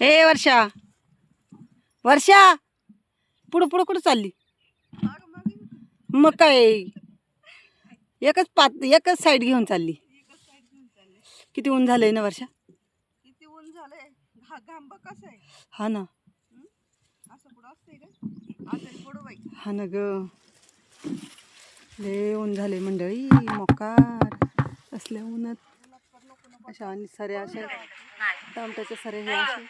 ए वर्षा, वर्षा पुढं पुढं कुठं चालली? मग काय एकच साईड घेऊन चालली. किती ऊन झालंय ना वर्षा. किती ऊन झालंय. हा घाम बघ कसा आहे. हा ना, असं कुठं असतंय का? आजारी पडू बाई. हा ना ग, लय ऊन झाले मंडळी. मोकार असल्या उन्हात अशा आणि सऱ्या अशा टमाट्याच्या सऱ्या हे अशा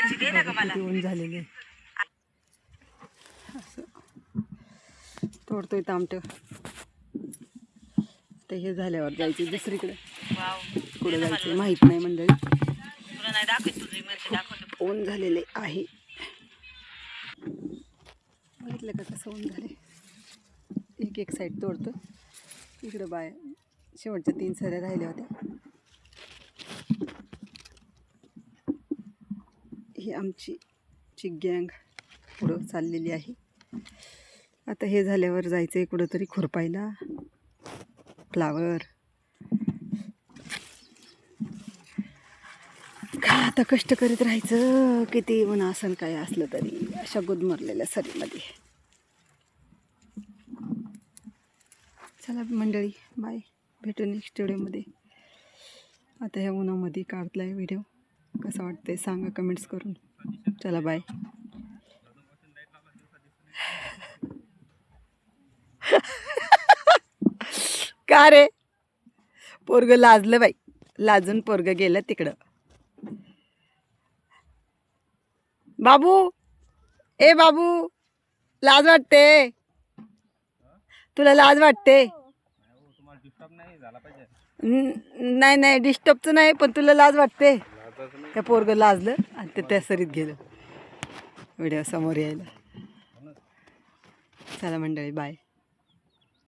किती ऊन झालेले. असं तोडतोय तामट. ते हे झाल्यावर जायचं दुसरीकडे. कुठं जायचं माहित नाही मंडळी. ऊन झालेले आहे. बघितलं का कसं ऊन झाले. एक एक साईड तोडतो. इकडं बाय शेवटच्या 3 सऱ्या राहिल्या होत्या. ही आमची गँग पुढं चाललेली आहे. आता हे झाल्यावर जायचं आहे कुठंतरी खुरपायला फ्लावर. काय आता कष्ट करीत राहायचं. किती ऊन असन काय असलं तरी अशा गुदमरलेल्या सरीमध्ये. चला मंडळी, बाय. भेटू नेक्स्ट व्हिडिओमध्ये. आता ह्या उन्हामध्ये काढलाय व्हिडिओ. कसा वाटतंय सांगा कमेंट्स करून. चला बाय. का रे पोरग लाजलं बाई. लाजून पोरग गेलं तिकडं. बाबू, ए बाबू, लाज वाटते तुला? लाज वाटते? नाही नाही डिस्टर्बचं नाही, पण तुला लाज वाटते? त्या पोरग लाजलं आणि ते त्या सरीत गेलं व्हिडिओ समोर यायला. चला मंडळी, बाय.